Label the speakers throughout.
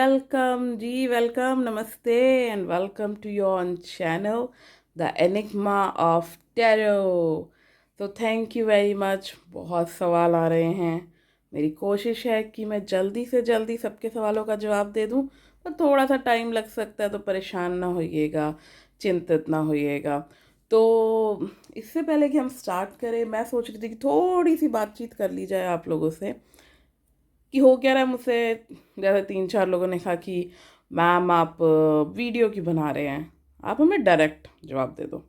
Speaker 1: Welcome, Ji, welcome, namaste, and welcome to your channel, The Enigma of Tarot. तो thank you very much. बहुत सवाल आ रहे हैं। मेरी कोशिश है कि मैं जल्दी से जल्दी सबके सवालों का जवाब दे दूं, पर थोड़ा सा टाइम लग सकता है, तो परेशान ना होइएगा, चिंतित ना होइएगा। तो इससे पहले कि हम स्टार्ट करें, मैं सोच रही थी कि थोड़ी सी बातचीत कर ली जाए आप लोगों से कि हो क्या रहा है मुझसे। जैसे 3-4 लोगों ने कहा कि मैम आप वीडियो क्यों बना रहे हैं, आप हमें डायरेक्ट जवाब दे दो,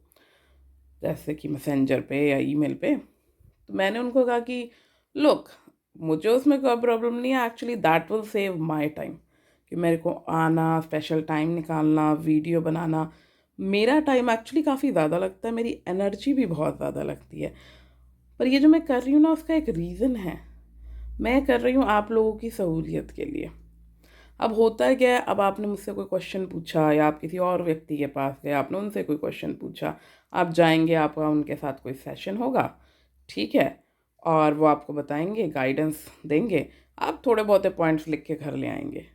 Speaker 1: जैसे कि मैसेंजर पे या ईमेल पे। तो मैंने उनको कहा कि लुक, मुझे उसमें कोई प्रॉब्लम नहीं है, actually that will save my time, कि मेरे को आना, स्पेशल टाइम निकालना, वीडियो बनाना, मेरा टाइम एक्चुअली काफ़ी ज़्यादा लगता है, मेरी एनर्जी भी बहुत ज़्यादा लगती है। पर ये जो मैं कर रही हूँ ना, उसका एक रीज़न है। मैं कर रही हूँ आप लोगों की सहूलियत के लिए। अब होता है क्या है, अब आपने मुझसे कोई क्वेश्चन पूछा या आप किसी और व्यक्ति के पास गए, आपने उनसे कोई क्वेश्चन पूछा, आप जाएंगे, आपका उनके साथ कोई सेशन होगा, ठीक है, और वो आपको बताएंगे, गाइडेंस देंगे, आप थोड़े बहुत पॉइंट्स लिख के घर ले आएंगे।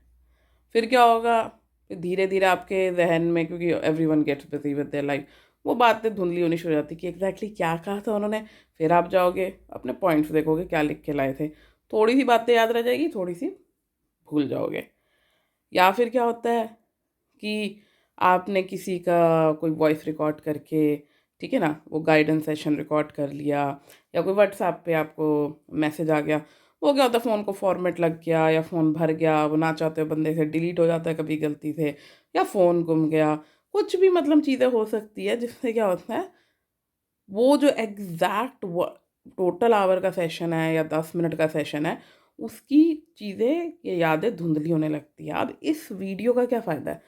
Speaker 1: फिर क्या होगा, फिर धीरे धीरे आपके जहन में, क्योंकि everyone gets busy with their life, वो बातें धुंधली होनी शुरू हो जाती कि एग्जैक्टली क्या कहा था उन्होंने। फिर आप जाओगे, अपने पॉइंट्स देखोगे क्या लिख के लाए थे, थोड़ी सी बातें याद रह जाएगी, थोड़ी सी भूल जाओगे। या फिर क्या होता है कि आपने किसी का कोई वॉइस रिकॉर्ड करके, ठीक है ना, वो गाइडेंस सेशन रिकॉर्ड कर लिया, या कोई व्हाट्सएप पे आपको मैसेज आ गया, वो क्या होता है, फ़ोन को फॉर्मेट लग गया या फ़ोन भर गया, वो ना चाहते हुए बंदे से डिलीट हो जाता है कभी गलती से, या फ़ोन गुम गया, कुछ भी मतलब चीज़ें हो सकती है, जिससे क्या होता है, वो जो एग्जैक्ट टोटल आवर का सेशन है या 10 मिनट का सेशन है, उसकी चीज़ें या यादें धुंधली होने लगती है। अब इस वीडियो का क्या फ़ायदा है?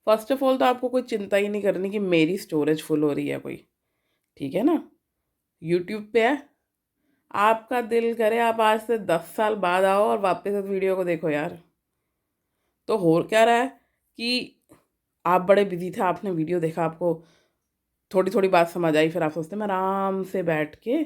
Speaker 1: फर्स्ट ऑफ ऑल तो आपको कोई चिंता ही नहीं करनी कि मेरी स्टोरेज फुल हो रही है कोई, ठीक है ना। यूट्यूब पे है, आपका दिल करे आप आज से 10 साल बाद आओ और वापस इस वीडियो को देखो यार। तो हो क्या रहा है कि आप बड़े बिजी थे, आपने वीडियो देखा, आपको थोड़ी थोड़ी बात समझ आई, फिर आप सोचते हैं मैं आराम से बैठ के,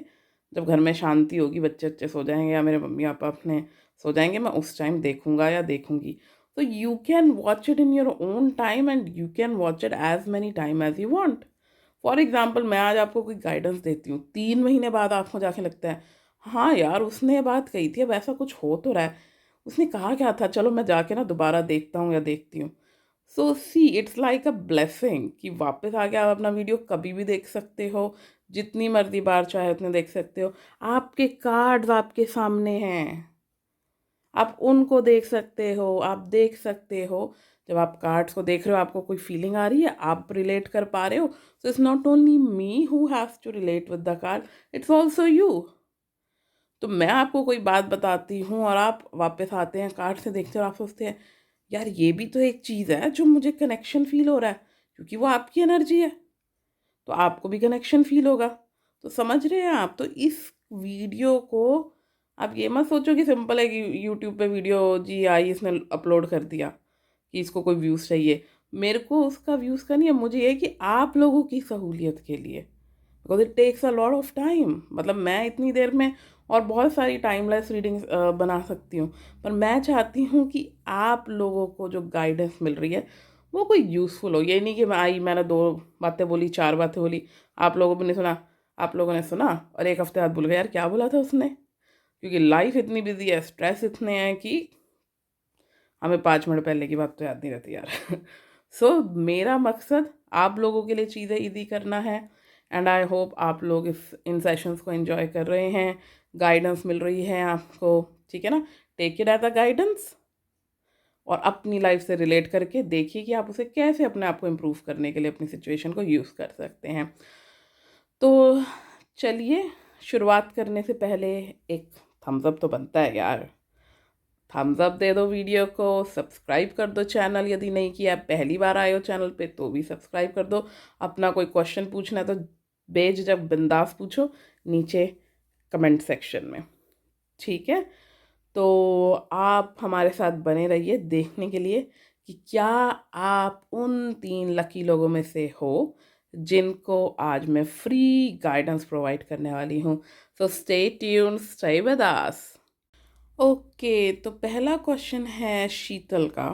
Speaker 1: जब घर में शांति होगी, बच्चे बच्चे सो जाएंगे या मेरे मम्मी पापा अपने सो जाएंगे, मैं उस टाइम देखूंगा या देखूंगी। तो you can watch it in your own time and you can watch it as many time as you want. For example, मैं आज आपको कोई गाइडेंस देती हूँ, 3 महीने बाद आपको जाके लगता है हाँ यार उसने ये बात कही थी, अब ऐसा कुछ हो तो रहा है, उसने कहा क्या था, चलो मैं जाके ना दोबारा देखता हूँ या देखती हूँ। So see it's like a blessing कि वापस आके आप अपना वीडियो कभी भी देख सकते हो, जितनी मर्जी बार चाहे उतने देख सकते हो। आपके कार्ड्स आपके सामने हैं, आप उनको देख सकते हो, आप देख सकते हो। जब आप कार्ड्स को देख रहे हो, आपको कोई फीलिंग आ रही है, आप रिलेट कर पा रहे हो, so it's not only me who has to relate with the card, it's also you. तो मैं आपको कोई बात बताती हूँ और आप वापस आते हैं, कार्ड से देखते हो और आप सोचते हैं यार ये भी तो एक चीज़ है जो मुझे कनेक्शन फील हो रहा है, क्योंकि वो आपकी एनर्जी है, तो आपको भी कनेक्शन फील होगा। तो समझ रहे हैं आप। तो इस वीडियो को आप ये मत सोचो कि सिंपल है कि यूट्यूब पे वीडियो जी आई, इसने अपलोड कर दिया कि इसको कोई व्यूज़ चाहिए। मेरे को उसका व्यूज़ का नहीं है, मुझे ये है कि आप लोगों की सहूलियत के लिए, because it takes a lot of time. मतलब मैं इतनी देर में और बहुत सारी टाइमलेस रीडिंग्स बना सकती हूँ, पर मैं चाहती हूँ कि आप लोगों को जो गाइडेंस मिल रही है वो कोई यूज़फुल हो। ये नहीं कि मैं आई, मैंने 2 बातें बोली, 4 बातें बोली, आप लोगों ने सुना, आप लोगों ने सुना और एक हफ्ते बाद भूल गए यार क्या बोला था उसने, क्योंकि लाइफ इतनी बिजी है, स्ट्रेस इतने हैं कि हमें 5 मिनट पहले की बात तो याद नहीं रहती यार। सो मेरा मकसद आप लोगों के लिए चीज़ें ईज़ी करना है, एंड आई होप आप लोग इस इन सेशंस को एंजॉय कर रहे हैं, गाइडेंस मिल रही है आपको, ठीक है ना। Take it as a guidance और अपनी लाइफ से रिलेट करके देखिए कि आप उसे कैसे अपने आप को इम्प्रूव करने के लिए अपनी सिचुएशन को यूज़ कर सकते हैं। तो चलिए, शुरुआत करने से पहले एक थम्स अप तो बनता है यार। थम्स अप दे दो वीडियो को, सब्सक्राइब कर दो चैनल यदि नहीं किया, पहली बार आए हो चैनल पे तो भी सब्सक्राइब कर दो। अपना कोई क्वेश्चन पूछना है तो बेझिझक बिंदास पूछो नीचे कमेंट सेक्शन में, ठीक है। तो आप हमारे साथ बने रहिए देखने के लिए कि क्या आप उन 3 लकी लोगों में से हो जिनको आज मैं फ्री गाइडेंस प्रोवाइड करने वाली हूँ। So stay tuned, stay with us. Okay, तो पहला क्वेश्चन है शीतल का।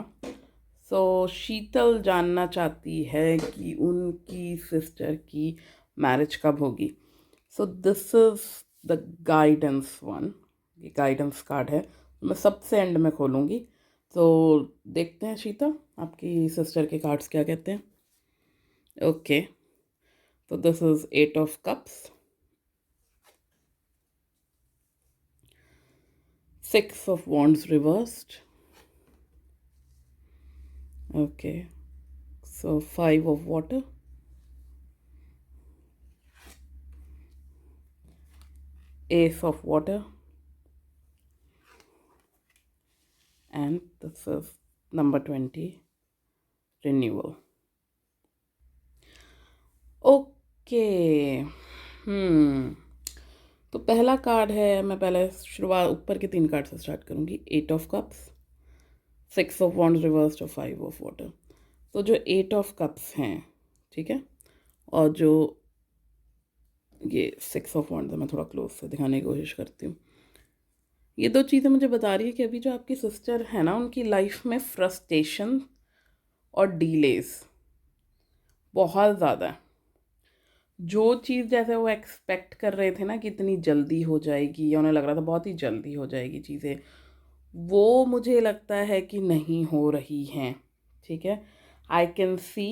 Speaker 1: सो शीतल जानना चाहती है कि उनकी सिस्टर की मैरिज कब होगी। So this is the guidance one, ये गाइडेंस कार्ड है, मैं सबसे एंड में खोलूँगी। तो देखते हैं शीतल आपकी सिस्टर के कार्ड्स क्या कहते हैं। ओके, तो this is 8 of Cups, 6 of Wands reversed. Okay, so 5 of Water, Ace of Water, and this is number 20, Renewal. Okay, तो पहला कार्ड है, मैं पहले शुरुआत ऊपर के 3 कार्ड से स्टार्ट करूँगी। 8 of Cups, 6 of Wands reversed और 5 of Water। तो जो 8 of Cups हैं, ठीक है, और जो ये 6 of Wands है, मैं थोड़ा क्लोज से दिखाने की कोशिश करती हूँ। ये 2 चीज़ें मुझे बता रही है कि अभी जो आपकी सिस्टर है ना, उनकी लाइफ में फ्रस्ट्रेशन और डीलेस बहुत ज़्यादा है। जो चीज़ जैसे वो एक्सपेक्ट कर रहे थे ना कि इतनी जल्दी हो जाएगी, या उन्हें लग रहा था बहुत ही जल्दी हो जाएगी चीज़ें, वो मुझे लगता है कि नहीं हो रही हैं। ठीक है, आई कैन सी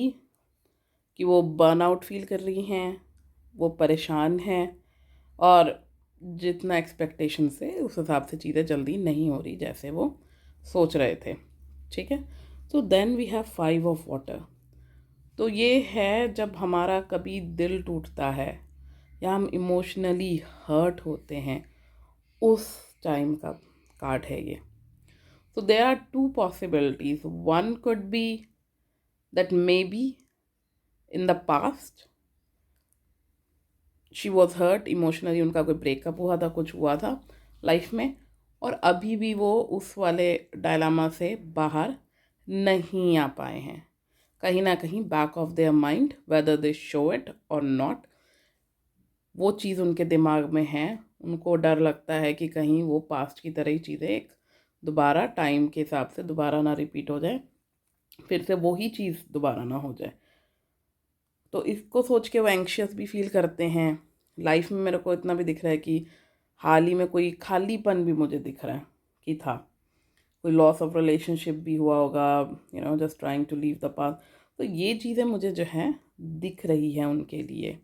Speaker 1: कि वो बर्नआउट फील कर रही हैं, वो परेशान हैं, और जितना एक्सपेक्टेशन से उस हिसाब से चीज़ें जल्दी नहीं हो रही जैसे वो सोच रहे थे। ठीक है, तो then we have 5 of Water। तो ये है जब हमारा कभी दिल टूटता है या हम इमोशनली हर्ट होते हैं, उस टाइम का कार्ड है ये। So there are 2 possibilities. One could be that maybe in the past she was hurt emotionally, उनका कोई ब्रेकअप हुआ था, कुछ हुआ था लाइफ में, और अभी भी वो उस वाले डायलामा से बाहर नहीं आ पाए हैं। कहीं ना कहीं back of their mind, whether they show it और नॉट, वो चीज़ उनके दिमाग में है। उनको डर लगता है कि कहीं वो पास्ट की तरह ही चीज़ें एक दोबारा टाइम के हिसाब से दोबारा ना रिपीट हो जाए, फिर से वही चीज़ दोबारा ना हो जाए। तो इसको सोच के वो एंक्शियस भी फील करते हैं। लाइफ में मेरे को इतना भी दिख रहा है कि हाल ही में कोई खालीपन भी मुझे दिख रहा है कि था, कोई लॉस ऑफ रिलेशनशिप भी हुआ होगा, just trying to leave the past. तो ये चीज़ें मुझे जो है दिख रही है उनके लिए।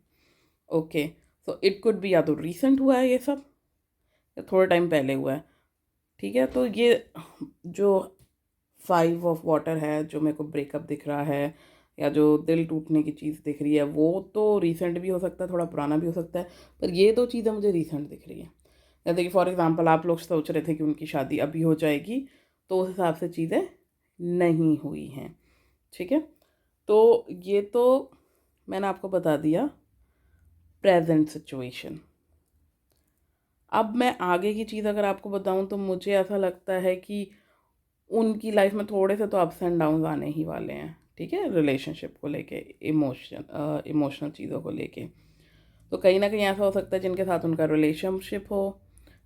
Speaker 1: Okay, so it could be या तो रिसेंट हुआ है ये सब, या थोड़ा टाइम पहले हुआ है। ठीक है, तो ये जो 5 of Water है, जो मेरे को ब्रेकअप दिख रहा है या जो दिल टूटने की चीज़ दिख रही है, वो तो रिसेंट भी हो सकता है, थोड़ा पुराना भी हो सकता है, पर ये 2 चीज़ें मुझे रिसेंट दिख रही है। जैसे कि फॉर एग्जांपल आप लोग सोच रहे थे कि उनकी शादी अभी हो जाएगी, तो उस हिसाब से चीज़ें नहीं हुई हैं। ठीक है, तो ये तो मैंने आपको बता दिया प्रेजेंट सिचुएशन। अब मैं आगे की चीज़ अगर आपको बताऊं, तो मुझे ऐसा लगता है कि उनकी लाइफ में थोड़े से तो अप्स एंड डाउन्स आने ही वाले हैं। ठीक है, रिलेशनशिप को लेके, इमोशनल चीज़ों को लेके। तो कहीं ना कहीं ऐसा हो सकता है जिनके साथ उनका रिलेशनशिप हो,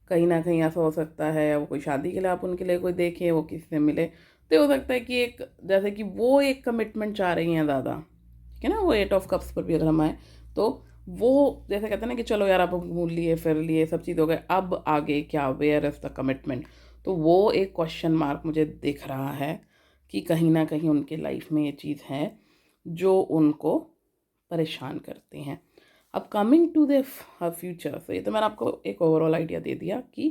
Speaker 1: कहीं ना कहीं ऐसा हो सकता है वो कोई शादी के लिए आप उनके लिए कोई देखें, वो किसी से मिले, तो हो सकता है कि एक जैसे कि वो एक कमिटमेंट चाह रही हैं ज़्यादा। ठीक है ना, वो 8 of Cups पर भी अगर हम आए, तो वो जैसे कहते हैं ना कि चलो यार आप घूम लिए फिर लिए सब चीज़ हो गए, अब आगे क्या, वेयर इज़ द कमिटमेंट। तो वो एक क्वेश्चन मार्क मुझे दिख रहा है कि कहीं ना कहीं उनके लाइफ में ये चीज़ है जो उनको परेशान करती हैं। अब कमिंग टू द फ्यूचर, तो ये तो मैंने आपको एक ओवरऑल आइडिया दे दिया कि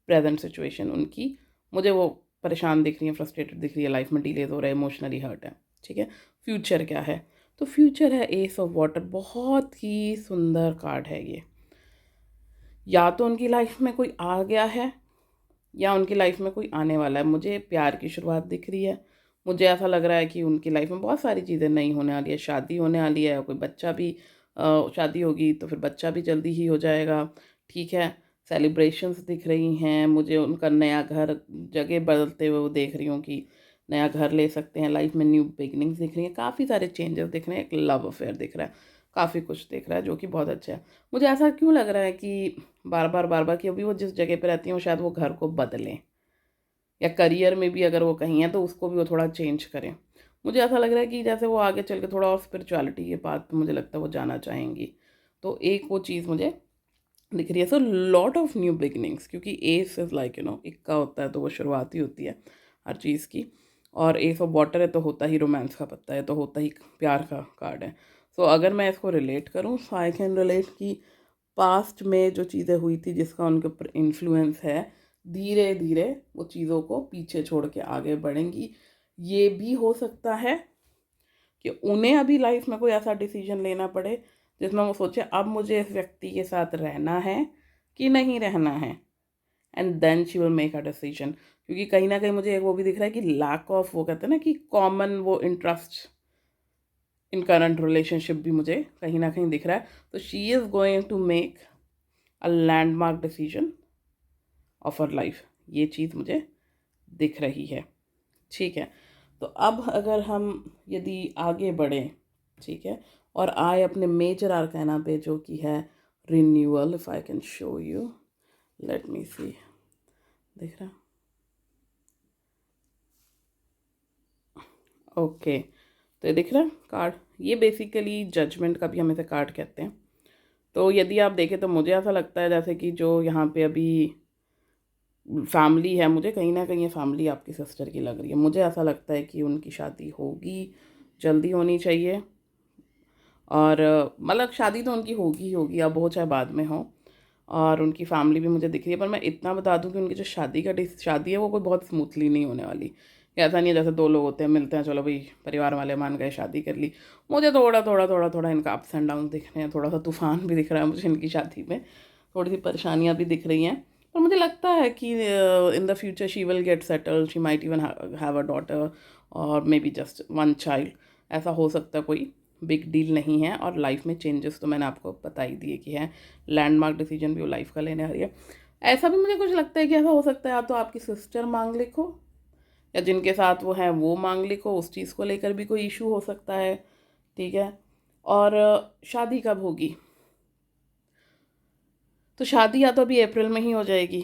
Speaker 1: प्रेजेंट सिचुएशन उनकी मुझे वो परेशान दिख रही है, फ्रस्ट्रेटेड दिख रही है, लाइफ में डिलेज हो रहा है, इमोशनली हर्ट है। ठीक है, फ्यूचर क्या है, तो फ्यूचर है एस ऑफ वाटर। बहुत ही सुंदर कार्ड है ये। या तो उनकी लाइफ में कोई आ गया है या उनकी लाइफ में कोई आने वाला है। मुझे प्यार की शुरुआत दिख रही है। मुझे ऐसा लग रहा है कि उनकी लाइफ में बहुत सारी चीज़ें नई होने वाली है, शादी होने वाली है, कोई बच्चा भी शादी होगी तो फिर बच्चा भी जल्दी ही हो जाएगा। ठीक है, सेलिब्रेशंस दिख रही हैं मुझे, उनका नया घर, जगह बदलते हुए वो देख रही हूँ कि नया घर ले सकते हैं, लाइफ में न्यू बिगनिंग्स दिख रही हैं, काफ़ी सारे चेंजेस दिख रहे हैं, एक लव अफेयर दिख रहा है, काफ़ी कुछ दिख रहा है जो कि बहुत अच्छा है। मुझे ऐसा क्यों लग रहा है कि बार बार कि अभी वो जिस जगह पे रहती हैं शायद वो घर को बदलें, या करियर में भी अगर वो कहीं हैं तो उसको भी वो थोड़ा चेंज करें। मुझे ऐसा लग रहा है कि जैसे वो आगे चल के थोड़ा और स्पिरिचुअलिटी के पाथ पे मुझे लगता है वो जाना चाहेंगी। तो एक वो चीज़ मुझे दिख रही है। So lot of new beginnings, क्योंकि एस इज़ लाइक इक्का होता है तो वो शुरुआत ही होती है हर चीज़ की। और एस ऑफ वाटर है तो होता ही रोमांस का पत्ता है, तो होता ही प्यार का कार्ड है। सो अगर मैं इसको रिलेट करूँ, सो आई कैन रिलेट कि पास्ट में जो चीज़ें हुई थी जिसका उनके ऊपर इन्फ्लुएंस है, धीरे धीरे वो चीज़ों को पीछे छोड़ के आगे बढ़ेंगी। ये भी हो सकता है कि उन्हें अभी लाइफ में कोई ऐसा डिसीजन लेना पड़े जिसमें वो सोचे अब मुझे इस व्यक्ति के साथ रहना है कि नहीं रहना है, and then she will make a decision. क्योंकि कहीं ना कहीं मुझे एक वो भी दिख रहा है कि लैक ऑफ, वो कहते हैं ना कि कॉमन वो इंटरेस्ट इन करंट रिलेशनशिप भी मुझे कहीं ना कहीं दिख रहा है। तो she is going to make a landmark decision of her life, ये चीज़ मुझे दिख रही है। ठीक है, तो अब अगर हम यदि आगे बढ़ें, ठीक है, और आए अपने मेजर आर्काना पे जो कि है renewal. If I can show you, let me see, दिख रहा? ओके, तो ये दिख रहा है कार्ड, ये बेसिकली जजमेंट का भी हम इसे कार्ड कहते हैं। तो यदि आप देखें तो मुझे ऐसा लगता है जैसे कि जो यहाँ पे अभी फैमिली है, मुझे कहीं ना कहीं ये फैमिली आपकी सिस्टर की लग रही है। मुझे ऐसा लगता है कि उनकी शादी होगी, जल्दी होनी चाहिए। और मतलब शादी तो उनकी होगी ही होगी, अब हो चाहे बाद में हो। और उनकी फैमिली भी मुझे दिख रही है, पर मैं इतना बता दूं कि उनकी जो शादी है वो कोई बहुत स्मूथली नहीं होने वाली। ऐसा नहीं है जैसे दो लोग होते हैं, मिलते हैं, चलो भाई परिवार वाले मान गए, शादी कर ली। मुझे थोड़ा थोड़ा थोड़ा थोड़ा इनका अप्स एंड डाउन दिख रहे हैं, थोड़ा सा तूफान भी दिख रहा है मुझे इनकी शादी में, थोड़ी सी परेशानियाँ भी दिख रही हैं। पर मुझे लगता है कि in the future she will get settled, she might even have a daughter और maybe just one child. ऐसा हो सकता है, कोई बिग डील नहीं है। और लाइफ में चेंजेस तो मैंने आपको बता ही दिए कि है, लैंडमार्क डिसीजन भी वो लाइफ का लेने आ रही है। ऐसा भी मुझे कुछ लगता है कि ऐसा हो सकता है या तो आपकी सिस्टर मांगलिक हो, या जिनके साथ वो है वो मांगलिक हो, उस चीज़ को लेकर भी कोई इशू हो सकता है। ठीक है, और शादी कब होगी? तो शादी या तो अभी अप्रैल में ही हो जाएगी,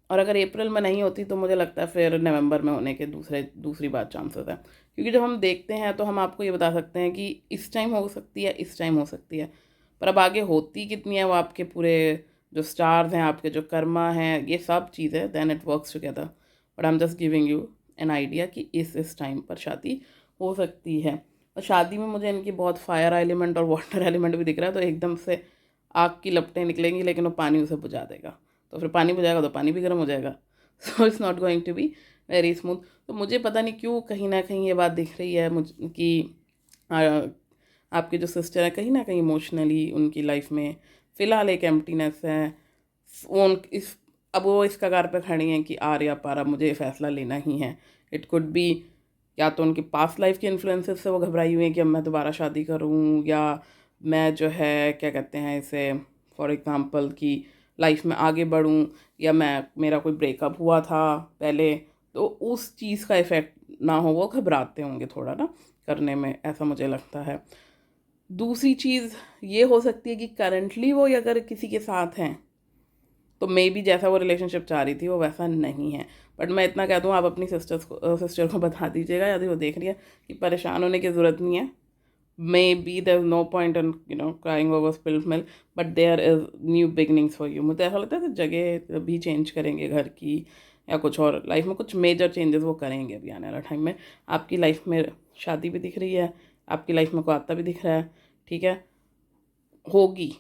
Speaker 1: और अगर अप्रैल में नहीं होती तो मुझे लगता है फिर नवंबर में होने के दूसरी बात चांसेस है। क्योंकि जब हम देखते हैं तो हम आपको ये बता सकते हैं कि इस टाइम हो सकती है, इस टाइम हो सकती है, पर अब आगे होती कितनी है वो आपके पूरे जो स्टार्स हैं, आपके जो कर्मा हैं, ये सब चीज़ें, then it works together. But I am just giving you an idea कि इस टाइम पर शादी हो सकती है। और शादी में मुझे इनकी बहुत फायर एलिमेंट और वाटर एलिमेंट भी दिख रहा है, तो एकदम से आग की लपटें निकलेंगी लेकिन वो पानी उसे बुझा देगा। तो फिर पानी बुझाएगा तो पानी भी गर्म हो जाएगा। So it's not going to be very smooth. तो मुझे पता नहीं क्यों कहीं ना कहीं ये बात दिख रही है मुझ कि आ, आपकी जो सिस्टर है कहीं ना कहीं इमोशनली उनकी लाइफ में फ़िलहाल एक एम्प्टीनेस है। वो इस अब वो इस कगार पे खड़ी हैं कि आर या पार, अब मुझे ये फैसला लेना ही है। इट कुड बी या तो उनकी पास्ट लाइफ के इन्फ्लुएंसेस से वो घबराई हुई हैं कि अब मैं दोबारा शादी करूँ, या मैं जो है क्या कहते हैं इसे, फॉर एग्ज़ाम्पल कि लाइफ में आगे बढ़ूँ, या मैं मेरा कोई ब्रेकअप हुआ था पहले तो उस चीज़ का इफ़ेक्ट ना हो, वो घबराते होंगे थोड़ा ना करने में, ऐसा मुझे लगता है। दूसरी चीज़ ये हो सकती है कि करंटली वो अगर किसी के साथ हैं तो मे बी जैसा वो रिलेशनशिप चाह रही थी वो वैसा नहीं है। बट मैं इतना कह दूँ, आप अपनी सिस्टर को बता दीजिएगा यदि वो देख रही है कि परेशान होने की ज़रूरत नहीं है। Maybe there is no point in crying over spilled milk, but there is new beginnings for you. मुझे ऐसा लगता है कि जगह भी चेंज करेंगे घर की, या कुछ और लाइफ में कुछ मेजर चेंजेस वो करेंगे अभी आने वाला टाइम में। आपकी लाइफ में शादी भी दिख रही है, आपकी लाइफ में कोई आता भी दिख रहा है। ठीक है, होगी,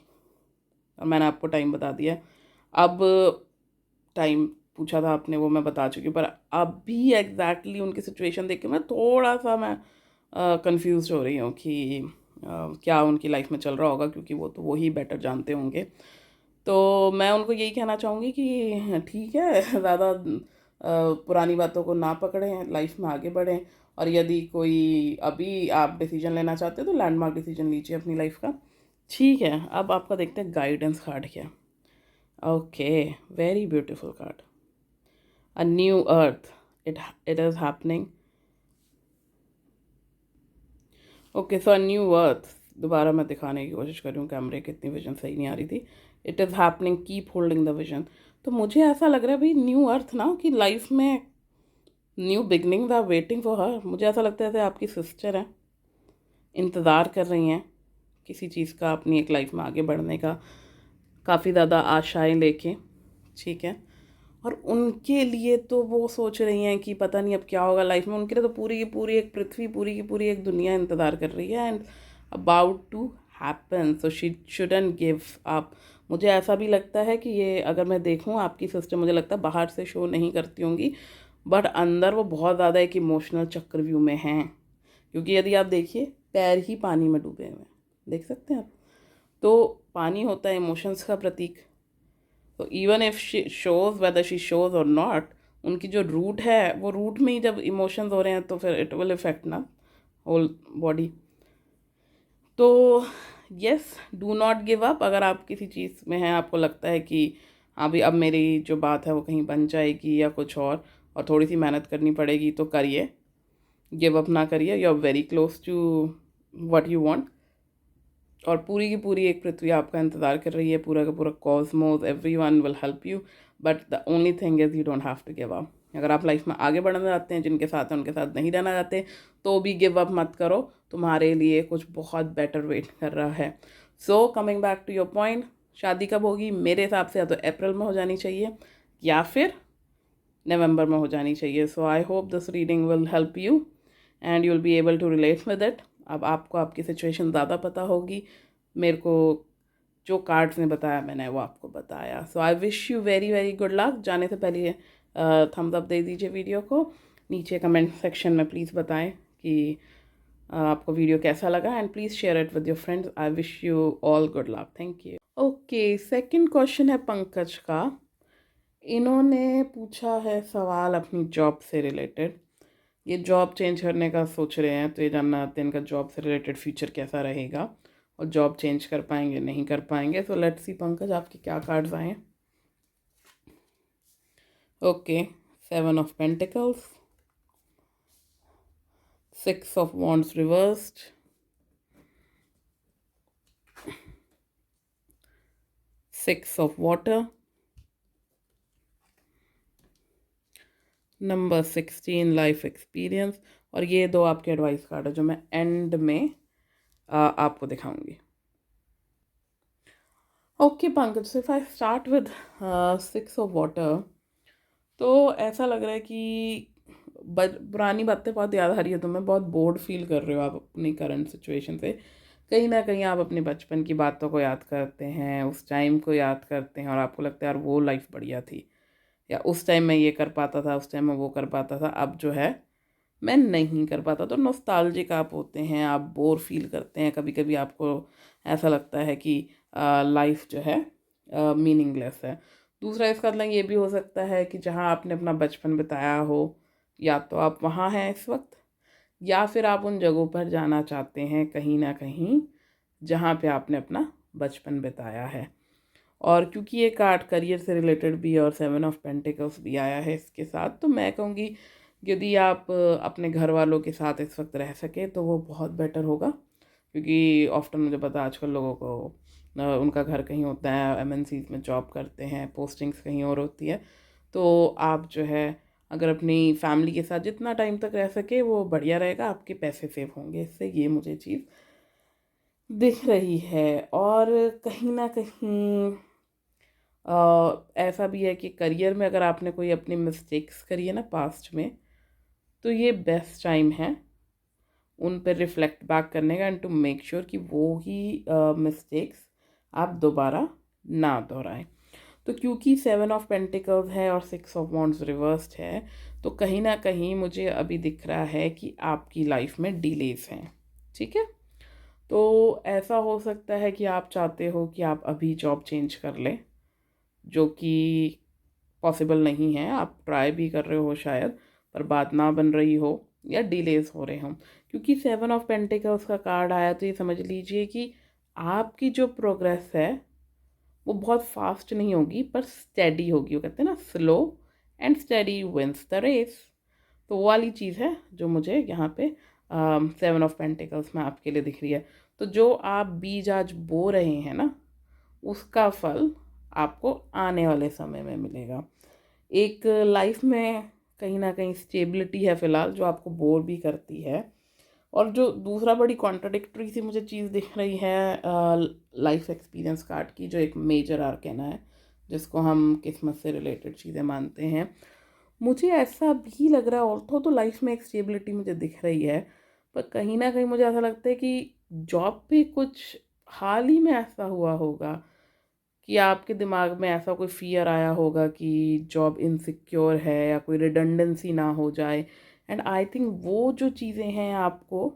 Speaker 1: और मैंने आपको टाइम बता दिया। अब टाइम पूछा था आपने, वो मैं बता चुकी हूँ, पर अभी एग्जैक्टली उनकी सिचुएशन देख के मैं थोड़ा सा मैं कंफ्यूज हो रही हूँ कि क्या उनकी लाइफ में चल रहा होगा, क्योंकि वो तो वही बेटर जानते होंगे। तो मैं उनको यही कहना चाहूँगी कि ठीक है, ज़्यादा पुरानी बातों को ना पकड़ें, लाइफ में आगे बढ़ें। और यदि कोई अभी आप डिसीजन लेना चाहते हो तो लैंडमार्क डिसीजन लीजिए अपनी लाइफ का। ठीक है, अब आपका देखते हैं गाइडेंस कार्ड क्या। Okay, very beautiful card, a new earth, it is happening. Okay, so a new earth, दोबारा मैं दिखाने की कोशिश कर रही हूँ, कैमरे की इतनी विजन सही नहीं आ रही थी। It is happening, keep holding the vision. तो मुझे ऐसा लग रहा है भाई न्यू अर्थ ना, कि लाइफ में new beginning the waiting for her. मुझे ऐसा लगता है जैसे आपकी सिस्टर है, इंतज़ार कर रही हैं किसी चीज़ का, अपनी एक लाइफ में आगे बढ़ने का, काफ़ी ज़्यादा आशाएं लेके, ठीक है। और उनके लिए तो वो सोच रही हैं कि पता नहीं अब क्या होगा लाइफ में। उनके लिए तो पूरी की पूरी एक पृथ्वी, पूरी की पूरी एक दुनिया इंतज़ार कर रही है, and about to happen, so she shouldn't give up. मुझे ऐसा भी लगता है कि ये, अगर मैं देखूँ आपकी सिस्टर, मुझे लगता है बाहर से शो नहीं करती होंगी, बट अंदर वो बहुत ज़्यादा एक इमोशनल चक्रव्यूह में हैं। क्योंकि यदि आप देखिए, पैर ही पानी में डूबे हुए हैं, देख सकते हैं आप। तो पानी होता है इमोशंस का प्रतीक। तो even if she shows, whether she shows और नॉट, उनकी जो रूट है, वो रूट में ही जब इमोशंस हो रहे हैं तो फिर इट विल इफेक्ट ना होल बॉडी। तो yes, do not give up. अगर आप किसी चीज़ में हैं, आपको लगता है कि हाँ भाई अब मेरी जो बात है वो कहीं बन जाएगी या कुछ और थोड़ी सी मेहनत करनी पड़ेगी, तो करिए, गिव अप ना करिए। You are very close to what you want, और पूरी की पूरी एक पृथ्वी आपका इंतज़ार कर रही है, पूरा का पूरा cosmos, everyone will help you, but the only thing is you don't have to give up. अगर आप लाइफ में आगे बढ़ना चाहते हैं, जिनके साथ हैं उनके साथ नहीं रहना चाहते, तो भी गिव अप मत करो, तुम्हारे लिए कुछ बहुत बेटर वेट कर रहा है। So coming back to your point, शादी कब होगी? मेरे हिसाब से या तो अप्रैल में हो जानी चाहिए या फिर नवंबर में हो जानी चाहिए। So I hope this reading will help you and you will be able to relate with it. अब आपको आपकी सिचुएशन ज़्यादा पता होगी, मेरे को जो कार्ड्स ने बताया मैंने वो आपको बताया। So I wish you very very good luck. जाने से पहले थम्स अप दे दीजिए वीडियो को, नीचे कमेंट सेक्शन में प्लीज़ बताएं कि आपको वीडियो कैसा लगा, and please share it with your friends. I wish you all good luck. Thank you. Okay, second question है पंकज का। इन्होंने पूछा है सवाल अपनी जॉब से रिलेटेड। ये जॉब चेंज करने का सोच रहे हैं, तो ये जानना चाहते हैं इनका जॉब से रिलेटेड फ्यूचर कैसा रहेगा, और जॉब चेंज कर पाएंगे नहीं कर पाएंगे। सो लेट्स सी पंकज, आपके क्या कार्ड्स आए हैं। Okay, 7 of Pentacles, 6 of Wands reversed, 6 of Water, number 16 life experience, और ये दो आपके एडवाइस कार्ड है जो मैं एंड में आपको दिखाऊंगी। Okay Pankaj, so if I start with 6 of Water, तो ऐसा लग रहा है कि पुरानी बातें बहुत याद आ रही है तुम्हें, बहुत बोर्ड फील कर रहे हो आप अपनी करंट सिचुएशन से। कहीं ना कहीं आप अपने बचपन की बातों को याद करते हैं, उस टाइम को याद करते हैं, और आपको लगता है यार वो लाइफ बढ़िया थी, या उस टाइम मैं ये कर पाता था, उस टाइम मैं वो कर पाता था, अब जो है मैं नहीं कर पाता। तो नॉस्टैल्जिक आप होते हैं, आप बोर फील करते हैं, कभी कभी आपको ऐसा लगता है कि लाइफ जो है मीनिंगलेस है। दूसरा इसका मतलब ये भी हो सकता है कि जहाँ आपने अपना बचपन बिताया हो, या तो आप वहाँ हैं इस वक्त, या फिर आप उन जगहों पर जाना चाहते हैं कहीं ना कहीं जहाँ पे आपने अपना बचपन बिताया है। और क्योंकि ये कार्ड करियर से रिलेटेड भी और 7 of Pentacles भी आया है इसके साथ, तो मैं कहूँगी यदि आप अपने घर वालों के साथ इस वक्त रह सके तो वो बहुत बेटर होगा। क्योंकि ऑफ्टन मुझे पता है आजकल लोगों को उनका घर कहीं होता है, एमएनसीज में जॉब करते हैं, पोस्टिंग्स कहीं और होती है, तो आप जो है अगर अपनी फैमिली के साथ जितना टाइम तक रह सके वो बढ़िया रहेगा, आपके पैसे सेव होंगे इससे, ये मुझे चीज़ दिख रही है। और कहीं ना कहीं ऐसा भी है कि करियर में अगर आपने कोई अपनी मिस्टेक्स करी है ना पास्ट में, तो ये बेस्ट टाइम है उन पर रिफ्लेक्ट बैक करने का, एंड टू मेक श्योर कि वो ही मिस्टेक्स आप दोबारा ना दोहराएं। तो क्योंकि 7 of Pentacles है और 6 of Wands रिवर्स्ड है, तो कहीं ना कहीं मुझे अभी दिख रहा है कि आपकी लाइफ में डिलेस हैं, ठीक है। तो ऐसा हो सकता है कि आप चाहते हो कि आप अभी जॉब चेंज कर लें, जो कि पॉसिबल नहीं है। आप ट्राई भी कर रहे हो शायद, पर बात ना बन रही हो या डिलेस हो रहे हों। क्योंकि 7 of Pentacles का कार्ड आया, तो ये समझ लीजिए कि आपकी जो प्रोग्रेस है वो बहुत फास्ट नहीं होगी, पर स्टेडी होगी। वो कहते हैं ना, slow and steady wins the race. तो वो वाली चीज़ है जो मुझे यहाँ पे 7 of Pentacles में आपके लिए दिख रही है। तो जो आप बीज आज बो रहे हैं ना, उसका फल आपको आने वाले समय में मिलेगा। एक लाइफ में कहीं ना कहीं स्टेबिलिटी है फ़िलहाल जो आपको बोर भी करती है। और जो दूसरा बड़ी कॉन्ट्राडिक्टरी सी मुझे चीज़ दिख रही है लाइफ एक्सपीरियंस कार्ड की, जो एक मेजर आर्कैना है जिसको हम किस्मत से रिलेटेड चीज़ें मानते हैं, मुझे ऐसा भी लग रहा है। ऑल्थो तो लाइफ में एक स्टेबिलिटी मुझे दिख रही है, पर कहीं ना कहीं मुझे ऐसा लगता है कि जॉब पे कुछ हाल ही में ऐसा हुआ होगा कि आपके दिमाग में ऐसा कोई फियर आया होगा कि जॉब इनसिक्योर है या कोई रिडंडेंसी ना हो जाए। एंड आई थिंक वो जो चीज़ें हैं आपको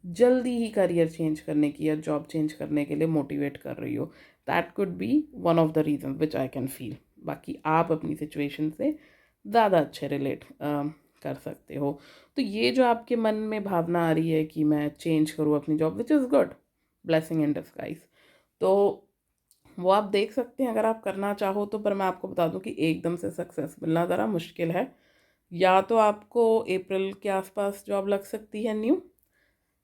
Speaker 1: जल्दी ही करियर चेंज करने की या जॉब चेंज करने के लिए मोटिवेट कर रही हो। That could be one of the reason which I can feel. बाकी आप अपनी सिचुएशन से ज़्यादा अच्छे रिलेट कर सकते हो। तो ये जो आपके मन में भावना आ रही है कि मैं चेंज करूँ अपनी job, which is good, blessing in disguise, तो वो आप देख सकते हैं अगर आप करना चाहो तो। पर मैं आपको बता दूं कि एकदम से सक्सेस मिलना ज़रा मुश्किल है। या तो आपको अप्रैल के आसपास जॉब लग सकती है न्यू,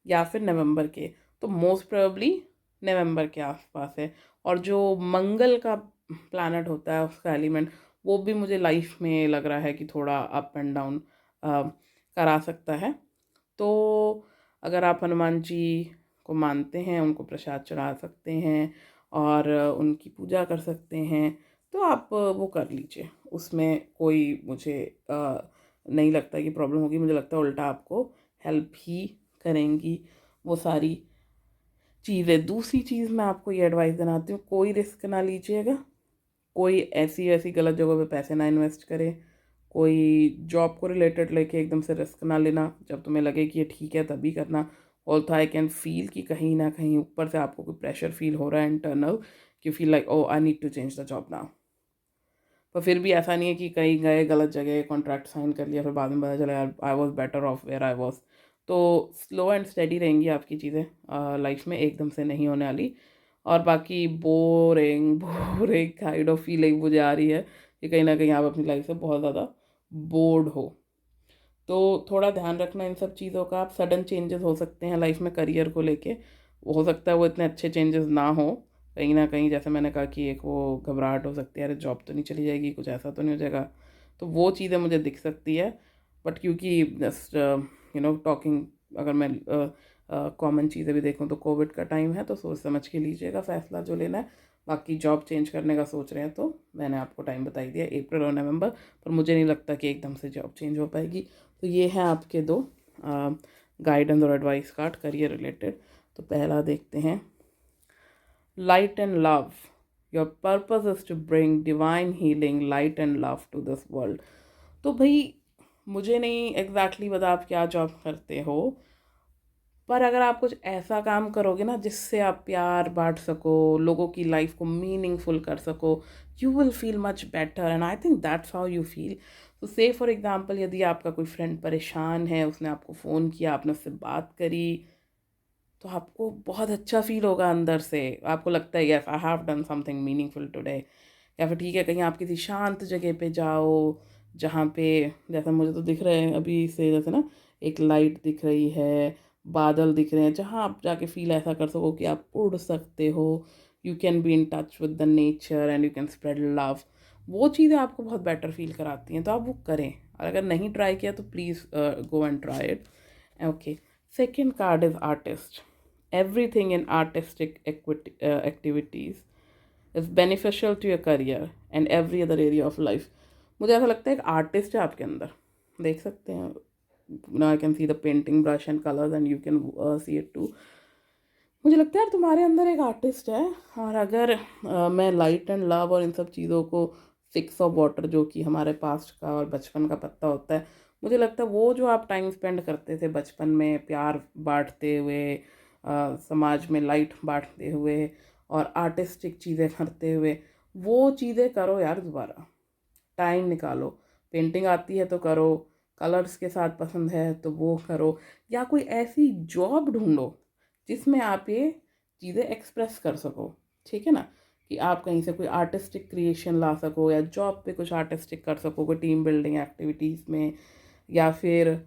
Speaker 1: या फिर नवंबर के, तो मोस्ट प्रोबेबली नवंबर के आसपास है। और जो मंगल का प्लैनेट होता है, उसका एलिमेंट, वो भी मुझे लाइफ में लग रहा है कि थोड़ा अप एंड डाउन करा सकता है। तो अगर आप हनुमान जी को मानते हैं, उनको प्रसाद चढ़ा सकते हैं और उनकी पूजा कर सकते हैं, तो आप वो कर लीजिए। उसमें कोई मुझे नहीं लगता कि प्रॉब्लम होगी। मुझे लगता है उल्टा आपको हेल्प ही करेंगी वो सारी चीज़ें। दूसरी चीज़ मैं आपको ये एडवाइस देना चाहती हूँ, कोई रिस्क ना लीजिएगा, कोई ऐसी ऐसी गलत जगह पे पैसे ना इन्वेस्ट करे, कोई जॉब को रिलेटेड लेके एकदम से रिस्क ना लेना। जब तुम्हें लगे कि ये ठीक है तभी करना। ऑल्सो आई कैन फील कि कहीं ना कहीं ऊपर से आपको कोई प्रेशर फील हो रहा है इंटरनल, कि feel like oh I need to change the job now. पर फिर भी ऐसा नहीं है कि कहीं गए गलत जगह कॉन्ट्रैक्ट साइन कर लिया, फिर बाद में पता चला यार I was better off where I was. तो स्लो एंड स्टेडी रहेंगी आपकी चीज़ें लाइफ में, एकदम से नहीं होने वाली। और बाकी boring boring kind of feeling मुझे आ रही है कि कहीं ना कहीं आप अपनी लाइफ से बहुत ज़्यादा बोर्ड हो। तो थोड़ा ध्यान रखना इन सब चीज़ों का। आप सडन चेंजेस हो सकते हैं लाइफ में करियर को लेके, हो सकता है वो इतने अच्छे चेंजेस ना हो। कहीं ना कहीं जैसे मैंने कहा कि एक वो घबराहट हो सकती है, अरे जॉब तो नहीं चली जाएगी, कुछ ऐसा तो नहीं हो जाएगा। तो वो चीज़ें मुझे दिख सकती है। बट क्योंकि जस्ट टॉकिंग, अगर मैं कॉमन चीज़ें भी देखूँ तो कोविड का टाइम है, तो सोच समझ के लीजिएगा फ़ैसला जो लेना है। बाकी जॉब चेंज करने का सोच रहे हैं तो मैंने आपको टाइम बता ही दिया, अप्रैल और नवंबर। पर मुझे नहीं लगता कि एकदम से जॉब चेंज हो पाएगी। तो ये हैं आपके दो गाइडेंस और एडवाइस कार्ड करियर रिलेटेड। तो पहला देखते हैं, light and love, your purpose is to bring divine healing light and love to this world. तो भाई मुझे नहीं एग्जैक्टली पता आप क्या जॉब करते हो, पर अगर आप कुछ ऐसा काम करोगे ना जिससे आप प्यार बांट सको, लोगों की लाइफ को मीनिंगफुल कर सको, you will feel much better. And I think that's how you feel. तो से फॉर एग्जाम्पल, यदि आपका कोई फ्रेंड परेशान है, उसने आपको फ़ोन किया, आपने उससे बात करी, तो आपको बहुत अच्छा फील होगा अंदर से। आपको लगता है yes I have done something meaningful today. या फिर ठीक है, कहीं आप किसी शांत जगह पे जाओ जहाँ पे, जैसा मुझे तो दिख रहे हैं अभी से, जैसे ना एक लाइट दिख रही है, बादल दिख रहे हैं, जहाँ आप जाके फील ऐसा कर सको कि आप उड़ सकते हो। You can be in touch with the nature and you can spread love. वो चीज़ें आपको बहुत बेटर फील कराती हैं, तो आप वो करें। और अगर नहीं ट्राई किया तो please go and try it. Okay, second card is artist. Everything in artistic activities is beneficial to your career and every other area of life. मुझे ऐसा लगता है एक आर्टिस्ट है आपके अंदर, देख सकते हैं। Now I can see the painting brush and colors and you can see it too. मुझे लगता है यार तुम्हारे अंदर एक आर्टिस्ट है। और अगर मैं लाइट एंड लव और इन सब चीज़ों को, 6 ऑफ वाटर जो कि हमारे पास्ट का और बचपन का पत्ता होता है, मुझे लगता है वो जो आप टाइम स्पेंड करते थे बचपन में, प्यार बांटते हुए, समाज में लाइट बांटते हुए और आर्टिस्टिक चीज़ें करते हुए, वो चीज़ें करो यार दोबारा। टाइम निकालो। पेंटिंग आती है तो करो, कलर्स के साथ पसंद है तो वो करो, या कोई ऐसी जॉब ढूंढो जिसमें आप ये चीज़ें एक्सप्रेस कर सको। ठीक है ना, कि आप कहीं से कोई आर्टिस्टिक क्रिएशन ला सको, या जॉब पे कुछ आर्टिस्टिक कर सको, कोई टीम बिल्डिंग एक्टिविटीज़ में, या फिर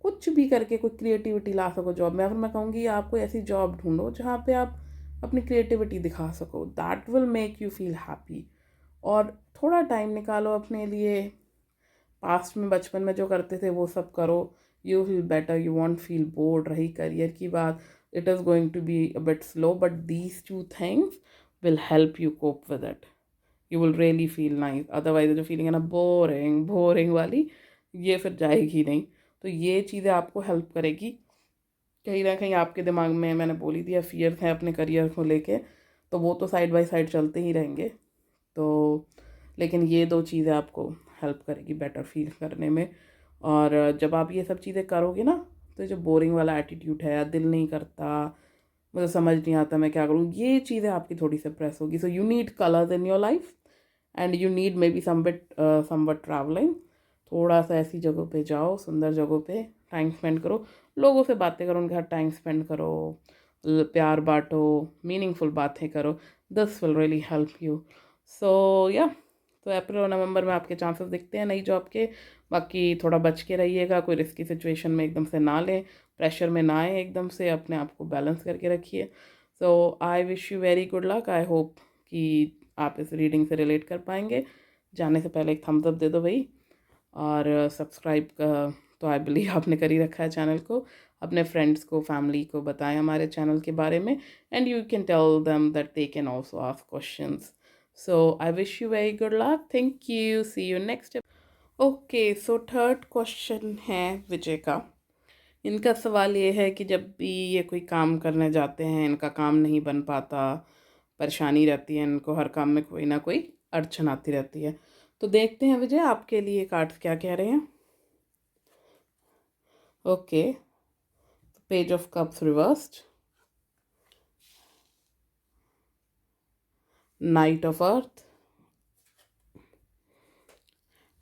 Speaker 1: कुछ भी करके कोई क्रिएटिविटी ला सको जॉब में। या फिर मैं कहूँगी आप कोई ऐसी जॉब ढूंढो जहाँ पे आप अपनी क्रिएटिविटी दिखा सको। That will make you feel happy. और थोड़ा टाइम निकालो अपने लिए, पास्ट में बचपन में जो करते थे वो सब करो, you feel better, you won't feel bored. रही करियर की बात, it is going to be a bit slow, but these two things will help you cope with it. You will really feel nice. Otherwise जो feeling है ना boring boring वाली, ये फिर जाएगी नहीं। तो ये चीज़ें आपको हेल्प करेगी। कहीं ना कहीं आपके दिमाग में, मैंने बोल ही दिया, फियर्स हैं अपने करियर को लेके, तो वो तो साइड बाय साइड चलते ही रहेंगे। तो लेकिन ये दो चीज़ें आपको हेल्प करेगी बेटर फील करने में। और जब आप ये सब चीज़ें करोगे ना, तो जो बोरिंग वाला एटीट्यूड है, दिल नहीं करता, मुझे समझ नहीं आता मैं क्या करूँ, ये चीज़ें आपकी थोड़ी सप्रेस होगी। So you need colours in your life and you need may be somewhat travelling. थोड़ा सा ऐसी जगहों पे जाओ, सुंदर जगहों पे टाइम स्पेंड करो, लोगों से बातें करो, उनके साथ टाइम स्पेंड करो, प्यार बांटो, मीनिंगफुल बातें करो। This will really help you. So yeah, तो अप्रैल और नवंबर में आपके चांसेस दिखते हैं नई जॉब के। बाकी थोड़ा बच के रहिएगा, कोई रिस्की सिचुएशन में एकदम से ना लें, प्रेशर में ना आए एकदम से, अपने आप को बैलेंस करके रखिए। So I wish you very good luck. I hope कि आप इस रीडिंग से रिलेट कर पाएंगे। जाने से पहले एक थम्स अप दे दो भाई, और सब्सक्राइब तो आई बिलीव आपने कर ही रखा है चैनल को। अपने फ्रेंड्स को, फैमिली को बताएं हमारे चैनल के बारे में, and you can tell them that they can also ask questions. So I wish you very good luck. Thank you, see you next. Okay, so third question है विजय का। इनका सवाल ये है कि जब भी ये कोई काम करने जाते हैं, इनका काम नहीं बन पाता, परेशानी रहती है इनको, हर काम में कोई ना कोई अड़चन आती रहती है। तो देखते हैं विजय आपके लिए कार्ड्स क्या कह रहे हैं। Okay, page of cups reversed, knight of earth,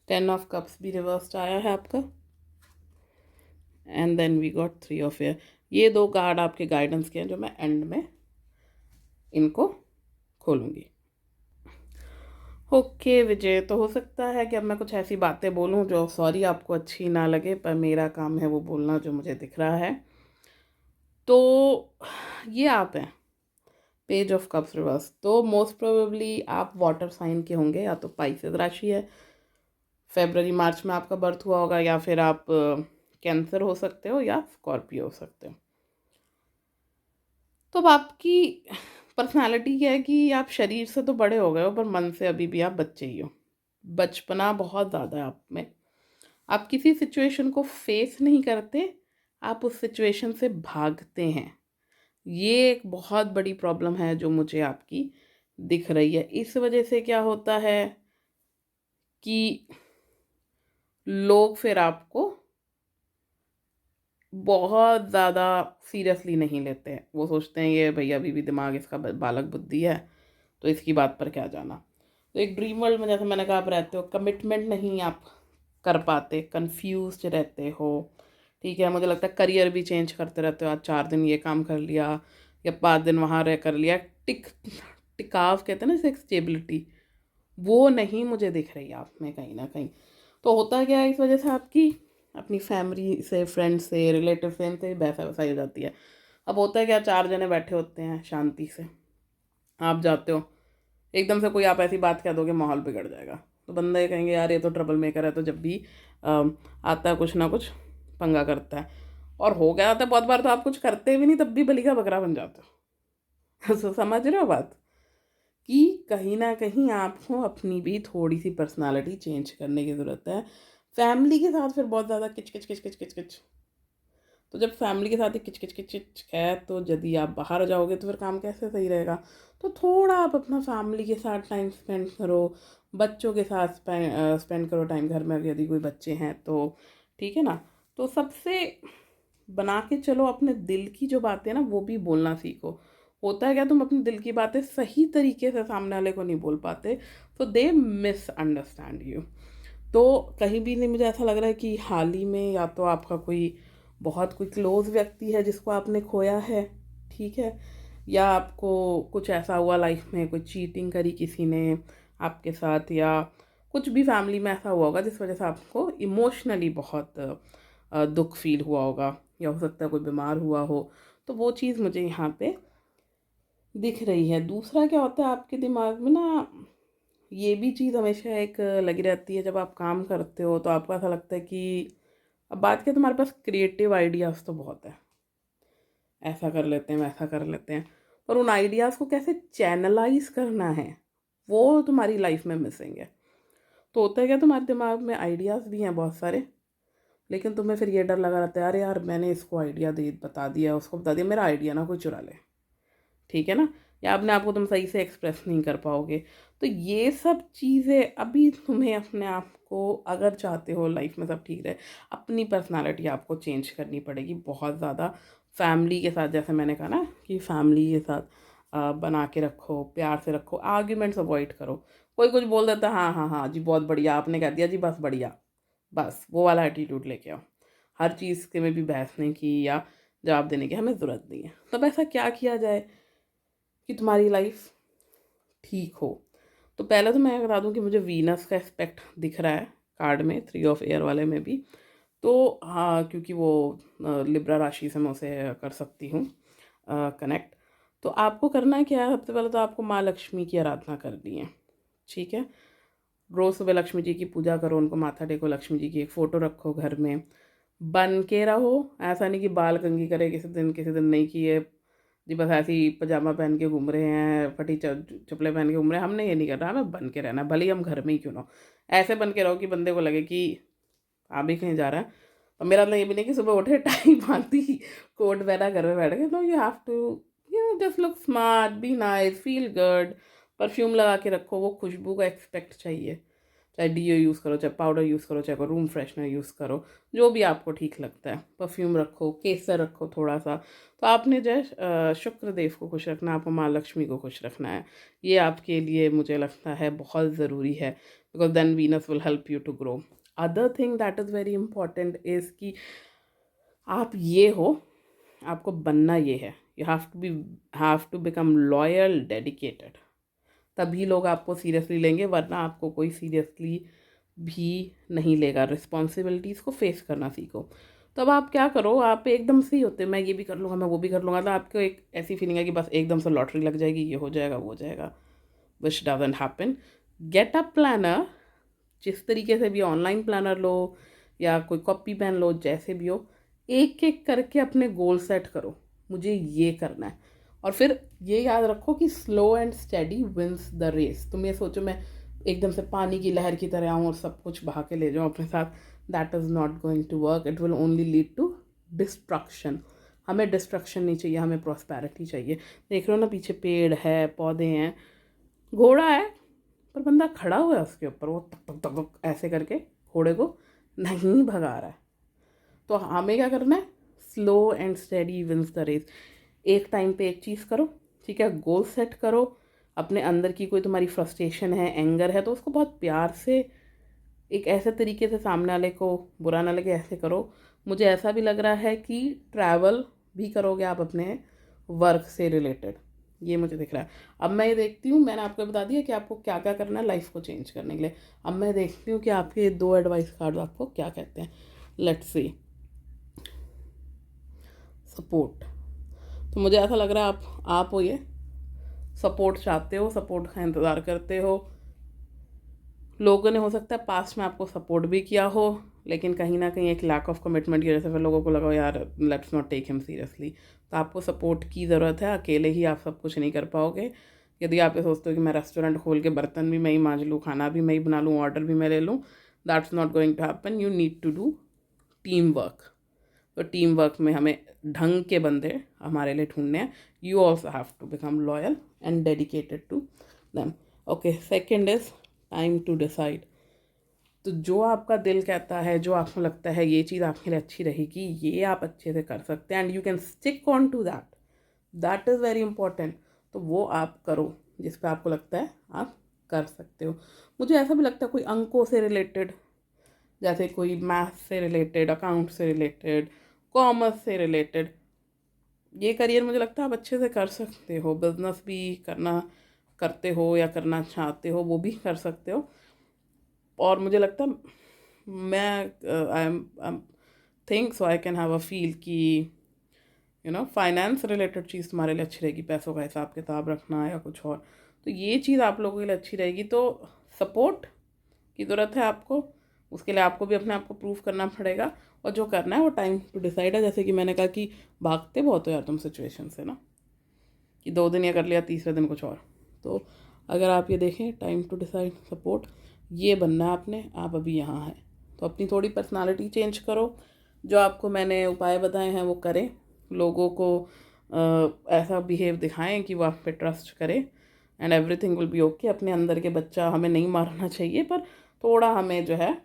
Speaker 1: 10 of cups भी रिवर्स्ड आया है आपका, and then we got 3 of air. ये दो कार्ड आपके गाइडेंस के हैं, जो मैं एंड में इनको खोलूँगी। ओके विजय, तो हो सकता है कि अब मैं कुछ ऐसी बातें बोलूं जो, सॉरी, आपको अच्छी ना लगे, पर मेरा काम है वो बोलना जो मुझे दिख रहा है। तो ये आप हैं, पेज ऑफ कप्स रिवर्स। तो मोस्ट प्रोबेबली आप वाटर साइन के होंगे, या तो पाइसेस राशि है, फेब्रवरी मार्च में आपका बर्थ हुआ होगा, या फिर आप कैंसर हो सकते हो, या स्कॉर्पियो हो सकते हो। तो अब आपकी पर्सनालिटी क्या है कि आप शरीर से तो बड़े हो गए हो, पर मन से अभी भी आप बच्चे ही हो। बचपना बहुत ज़्यादा है आप में। आप किसी सिचुएशन को फेस नहीं करते, आप उस सिचुएशन से भागते हैं। ये एक बहुत बड़ी प्रॉब्लम है जो मुझे आपकी दिख रही है। इस वजह से क्या होता है कि लोग फिर आपको बहुत ज़्यादा सीरियसली नहीं लेते हैं। वो सोचते हैं ये भैया अभी भी दिमाग इसका बालक बुद्धि है, तो इसकी बात पर क्या जाना। तो एक ड्रीम वर्ल्ड में, जैसे मैंने कहा, आप रहते हो, कमिटमेंट नहीं आप कर पाते, कंफ्यूज रहते हो। ठीक है, मुझे लगता है करियर भी चेंज करते रहते हो। आज 4 दिन ये काम कर लिया, या 5 दिन वहाँ रह कर लिया। टिकाव कहते हैं ना, स्टेबिलिटी, वो नहीं मुझे दिख रही आप में कहीं ना कहीं। तो होता क्या है, इस वजह से आपकी अपनी फैमिली से, फ्रेंड से, रिलेटिव से, इनसे बहसा वसाई हो जाती है। अब होता है क्या, 4 जने बैठे होते हैं शांति से, आप जाते हो, एकदम से कोई आप ऐसी बात कह दोगे, माहौल बिगड़ जाएगा। तो बंदे कहेंगे यार ये तो ट्रबल मेकर है, तो जब भी आता है कुछ ना कुछ पंगा करता है। और हो गया था बहुत बार, तो आप कुछ करते भी नहीं, तब भी बलि का बकरा बन जाते हो। तो समझ रहे हो बात, कि कहीं ना कहीं आपको अपनी भी थोड़ी सी पर्सनालिटी चेंज करने की ज़रूरत है। फैमिली के साथ फिर बहुत ज़्यादा किच किच किच किच किच किच, तो जब फैमिली के साथ ही किच किच किच किच है, तो यदि आप बाहर जाओगे तो फिर काम कैसे सही रहेगा। तो थोड़ा आप अपना फैमिली के साथ टाइम स्पेंड करो, बच्चों के साथ स्पेंड करो टाइम, घर में यदि कोई बच्चे हैं तो, ठीक है ना। तो सबसे बना के चलो, अपने दिल की जो बातें ना वो भी बोलना सीखो। होता है क्या, तुम अपने दिल की बातें सही तरीके से सामने वाले को नहीं बोल पाते, तो दे मिस अंडरस्टैंड यू। तो कहीं भी नहीं, मुझे ऐसा लग रहा है कि हाल ही में या तो आपका कोई क्लोज व्यक्ति है जिसको आपने खोया है, ठीक है, या आपको कुछ ऐसा हुआ लाइफ में, कोई चीटिंग करी किसी ने आपके साथ, या कुछ भी फैमिली में ऐसा हुआ होगा जिस वजह से आपको इमोशनली बहुत दुख फील हुआ होगा, या हो सकता है कोई बीमार हुआ हो। तो वो चीज़ मुझे यहाँ पे दिख रही है। दूसरा क्या होता है, आपके दिमाग में ना ये भी चीज़ हमेशा एक लगी रहती है, जब आप काम करते हो तो आपको ऐसा लगता है कि अब बात करें, तुम्हारे पास क्रिएटिव आइडियाज़ तो बहुत है, ऐसा कर लेते हैं वैसा कर लेते हैं, पर उन आइडियाज़ को कैसे चैनलाइज करना है वो तुम्हारी लाइफ में मिसिंग है। तो होता है क्या, तुम्हारे दिमाग में आइडियाज़ भी हैं बहुत सारे, लेकिन तुम्हें फिर ये डर लगा रहता है, अरे यार मैंने इसको आइडिया दे बता दिया, उसको बता दिया, मेरा आइडिया ना कोई चुरा ले, ठीक है ना, या अपने आप को तुम सही से एक्सप्रेस नहीं कर पाओगे। तो ये सब चीज़ें अभी तुम्हें अपने आप को, अगर चाहते हो लाइफ में सब ठीक रहे, अपनी पर्सनालिटी आपको चेंज करनी पड़ेगी बहुत ज़्यादा। फैमिली के साथ, जैसे मैंने कहा ना कि फैमिली के साथ बना के रखो, प्यार से रखो, आर्ग्यूमेंट्स अवॉइड करो। कोई कुछ बोल देता है, हाँ हाँ हाँ जी बहुत बढ़िया आपने कह दिया जी, बस बढ़िया, बस वो वाला एटीट्यूड लेके आओ। हर चीज़ के में भी बहसने की या जवाब देने की हमें ज़रूरत नहीं है। तब ऐसा क्या किया जाए कि तुम्हारी लाइफ ठीक हो? तो पहले तो मैं बता दूं कि मुझे वीनस का एस्पेक्ट दिख रहा है कार्ड में, 3 ऑफ एयर वाले में भी। तो हाँ, क्योंकि वो लिब्रा राशि से मैं उसे कर सकती हूँ कनेक्ट। तो आपको करना क्या है, सबसे पहले तो आपको माँ लक्ष्मी की आराधना करनी है, ठीक है। रोज़ सुबह लक्ष्मी जी की पूजा करो, उनको माथा टेको, लक्ष्मी जी की एक फ़ोटो रखो घर में, बन के रहो। ऐसा नहीं कि बाल कंघी करे किसी दिन नहीं किए जी, बस ऐसे ही पजामा पहन के घूम रहे हैं, फटी चप्पलें पहन के घूम रहे हैं, हमने ये नहीं करना, हमें बन के रहना है, भले ही हम घर में ही क्यों ना हो। ऐसे बन के रहो कि बंदे को लगे कि आप भी कहीं जा रहा है। और मेरा मतलब ये भी नहीं कि सुबह उठे टाई बांधी कोट पहना घर में बैठ गए, no, you have to just look smart, be nice, feel good. Perfume लगा के रखो, वो खुशबू का एक्सपेक्ट चाहिए, चाहे डीओ यूज़ करो, चाहे पाउडर यूज़ करो, चाहे रूम फ्रेशनर यूज़ करो, जो भी आपको ठीक लगता है। परफ्यूम रखो, केसर रखो थोड़ा सा। तो आपने जो है शुक्र देव को खुश रखना है, आपको माँ लक्ष्मी को खुश रखना है। ये आपके लिए मुझे लगता है बहुत ज़रूरी है, because then Venus will help you to grow. Other thing that is very important is कि आप ये हो, आपको बनना ये है, you have to become loyal, dedicated. तभी लोग आपको सीरियसली लेंगे, वरना आपको कोई सीरियसली भी नहीं लेगा। रिस्पॉन्सिबिलिटीज़ को फेस करना सीखो। तो अब आप क्या करो, आप एकदम से ही होते मैं ये भी कर लूँगा, मैं वो भी कर लूँगा, तो आपको एक ऐसी फीलिंग है कि बस एकदम से लॉटरी लग जाएगी, ये हो जाएगा वो हो जाएगा, which doesn't happen. Get a planner, जिस तरीके से भी, ऑनलाइन प्लानर लो या कोई कॉपी पेन लो, जैसे भी हो, एक एक करके अपने गोल सेट करो, मुझे ये करना है। और फिर ये याद रखो कि slow and steady wins the race. तुम ये सोचो मैं एकदम से पानी की लहर की तरह आऊँ और सब कुछ बहा के ले जाऊँ अपने साथ, that is not going to work, it will only lead to destruction. हमें डिस्ट्रक्शन नहीं चाहिए, हमें प्रॉस्पेरिटी चाहिए। देख रहे हो ना, पीछे पेड़ है, पौधे हैं, घोड़ा है, पर बंदा खड़ा हुआ है उसके ऊपर, वो तक तक तक तक ऐसे करके घोड़े को नहीं भगा रहा है। तो हमें क्या करना है, slow and steady wins the race. एक टाइम पे एक चीज़ करो, ठीक है, गोल सेट करो। अपने अंदर की कोई तुम्हारी फ्रस्ट्रेशन है, एंगर है, तो उसको बहुत प्यार से, एक ऐसे तरीके से सामने वाले को बुरा ना लगे ऐसे करो। मुझे ऐसा भी लग रहा है कि ट्रैवल भी करोगे आप अपने वर्क से रिलेटेड, ये मुझे दिख रहा है। अब मैं ये देखती हूँ, मैंने आपको बता दिया कि आपको क्या क्या करना है लाइफ को चेंज करने के लिए। अब मैं देखती हूँ कि आपके 2 एडवाइस कार्ड आपको क्या कहते हैं। Let's see. सपोर्ट। तो मुझे ऐसा लग रहा है आप हो ये, सपोर्ट चाहते हो, सपोर्ट का इंतज़ार करते हो। लोगों ने हो सकता है पास्ट में आपको सपोर्ट भी किया हो, लेकिन कहीं ना कहीं एक लैक ऑफ कमिटमेंट की वजह से फिर लोगों को लगा यार let's not take him seriously. तो आपको सपोर्ट की ज़रूरत है, अकेले ही आप सब कुछ नहीं कर पाओगे। यदि आप ये सोचते हो कि मैं रेस्टोरेंट खोल के बर्तन भी मैं ही मांज लूँ, खाना भी मैं ही बना लूँ, ऑर्डर भी मैं ले लूँ, that's not going to happen. You need to do team work. तो टीम वर्क में हमें ढंग के बंदे हमारे लिए ढूंढने हैं। You also have to become loyal and dedicated to them. Okay, second is time to decide. तो जो आपका दिल कहता है, जो आपको लगता है ये चीज़ आपके लिए अच्छी रहेगी, ये आप अच्छे से कर सकते हैं, and you can stick on to that, that is very important. तो वो आप करो जिस पे आपको लगता है आप कर सकते हो। मुझे ऐसा भी लगता है कोई अंकों से रिलेटेड, जैसे कोई मैथ से रिलेटेड, अकाउंट से रिलेटेड, कॉमर्स से रिलेटेड, ये करियर मुझे लगता है आप अच्छे से कर सकते हो। बिजनेस भी करना करते हो या करना चाहते हो, वो भी कर सकते हो। और मुझे लगता है मैं I am think so I can have a feel कि फाइनेंस रिलेटेड चीज़ तुम्हारे लिए अच्छी रहेगी, पैसों का हिसाब किताब रखना या कुछ और। तो ये चीज़ आप लोगों के लिए अच्छी रहेगी। तो सपोर्ट की ज़रूरत है आपको, उसके लिए आपको भी अपने आप को प्रूव करना पड़ेगा, और जो करना है वो टाइम टू डिसाइड है। जैसे कि मैंने कहा कि भागते बहुत हो यार तुम सिचुएशन से ना, कि 2 दिन ये कर लिया, तीसरे दिन कुछ और। तो अगर आप ये देखें, टाइम टू डिसाइड, सपोर्ट, ये बनना है आपने। आप अभी यहाँ हैं तो अपनी थोड़ी पर्सनालिटी चेंज करो, जो आपको मैंने उपाय बताए हैं वो करें, लोगों को ऐसा बिहेव दिखाएं कि वो आप पे ट्रस्ट करें, and everything will be okay. अपने अंदर के बच्चा हमें नहीं मारना चाहिए, पर थोड़ा हमें जो है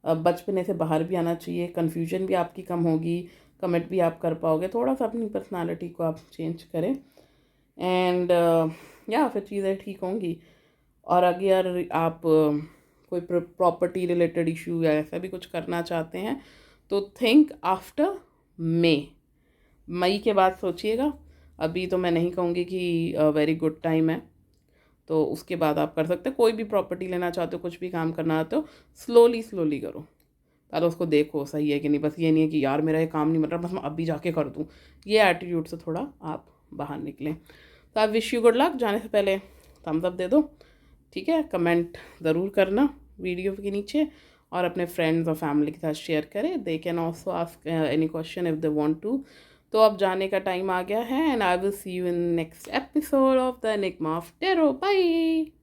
Speaker 1: बचपने से बाहर भी आना चाहिए। कन्फ्यूजन भी आपकी कम होगी, कमिट भी आप कर पाओगे। थोड़ा सा अपनी पर्सनालिटी को आप चेंज करें, एंड या फिर चीज़ें ठीक होंगी। और अगर आप कोई प्रॉपर्टी रिलेटेड इशू या ऐसा भी कुछ करना चाहते हैं तो थिंक आफ्टर मई के बाद सोचिएगा। अभी तो मैं नहीं कहूँगी कि वेरी गुड टाइम है, तो उसके बाद आप कर सकते हैं। कोई भी प्रॉपर्टी लेना चाहते हो, कुछ भी काम करना चाहते हो, स्लोली स्लोली करो। पहले उसको देखो सही है कि नहीं, बस ये नहीं है कि यार मेरा ये काम नहीं बन रहा, बस मैं अभी जाके कर दूँ। ये एटीट्यूड से थोड़ा आप बाहर निकलें। तो आप विश यू गुड लक। जाने से पहले थम्स अप दे दो, ठीक है। कमेंट ज़रूर करना वीडियो के नीचे, और अपने फ्रेंड्स और फैमिली के साथ शेयर करें। They can also ask any question if they want to. तो अब जाने का टाइम आ गया है, and I will see you in next episode of the Enigma of Tarot. Bye.